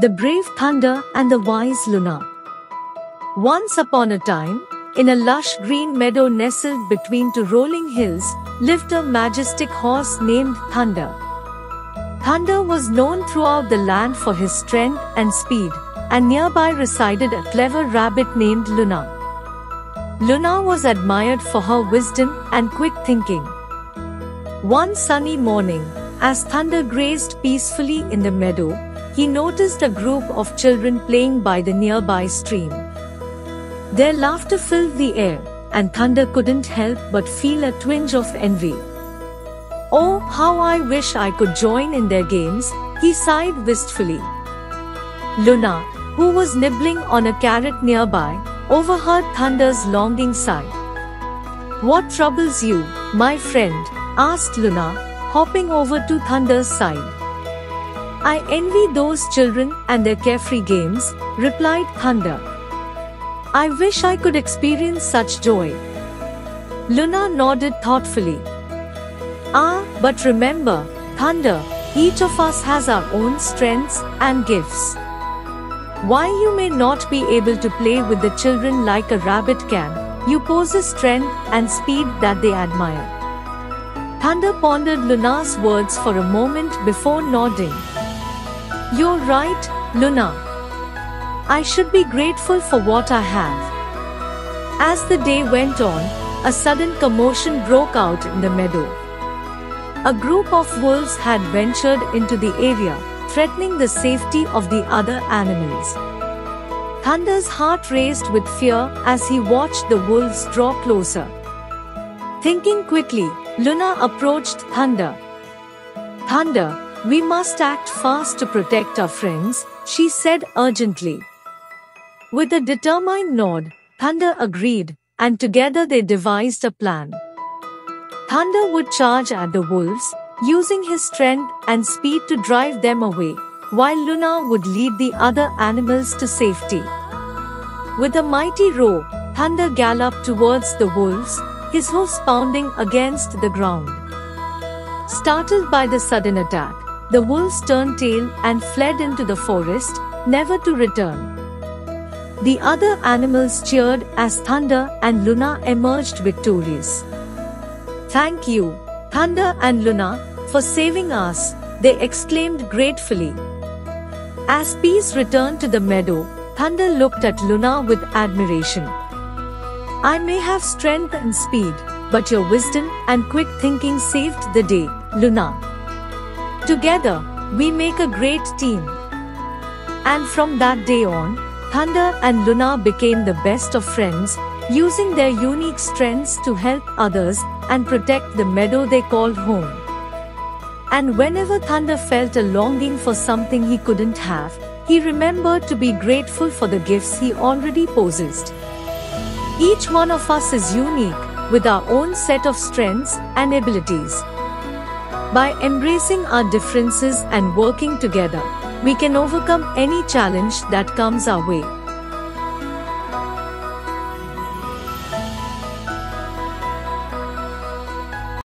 The brave thunder and the wise Luna. Once upon a time, in a lush green meadow nestled between two rolling hills, lived a majestic horse named Thunder. Thunder was known throughout the land for his strength and speed, and nearby resided a clever rabbit named Luna. Luna was admired for her wisdom and quick thinking. One sunny morning, as Thunder grazed peacefully in the meadow, he noticed a group of children playing by the nearby stream. Their laughter filled the air, and Thunder couldn't help but feel a twinge of envy. "Oh, how I wish I could join in their games," he sighed wistfully. Luna, who was nibbling on a carrot nearby, overheard Thunder's longing sigh. "What troubles you, my friend?" asked Luna, hopping over to Thunder's side. "I envy those children and their carefree games," replied Thunder. "I wish I could experience such joy." Luna nodded thoughtfully. "Ah, but remember, Thunder, each of us has our own strengths and gifts. While you may not be able to play with the children like a rabbit can, you possess strength and speed that they admire." Thunder pondered Luna's words for a moment before nodding. "You're right, Luna. I should be grateful for what I have." As the day went on, a sudden commotion broke out in the meadow. A group of wolves had ventured into the area, threatening the safety of the other animals. Thunder's heart raced with fear as he watched the wolves draw closer. Thinking quickly, Luna approached Thunder. "Thunder, we must act fast to protect our friends," she said urgently. With a determined nod, Thunder agreed, and together they devised a plan. Thunder would charge at the wolves, using his strength and speed to drive them away, while Luna would lead the other animals to safety. With a mighty roar, Thunder galloped towards the wolves, his hoofs pounding against the ground. Startled by the sudden attack, the wolves turned tail and fled into the forest, never to return. The other animals cheered as Thunder and Luna emerged victorious. "Thank you, Thunder and Luna, for saving us," they exclaimed gratefully. As peace returned to the meadow, Thunder looked at Luna with admiration. "I may have strength and speed, but your wisdom and quick thinking saved the day, Luna. Together, we make a great team." And from that day on, Thunder and Luna became the best of friends, using their unique strengths to help others and protect the meadow they called home. And whenever Thunder felt a longing for something he couldn't have, he remembered to be grateful for the gifts he already possessed. Each one of us is unique, with our own set of strengths and abilities. By embracing our differences and working together, we can overcome any challenge that comes our way.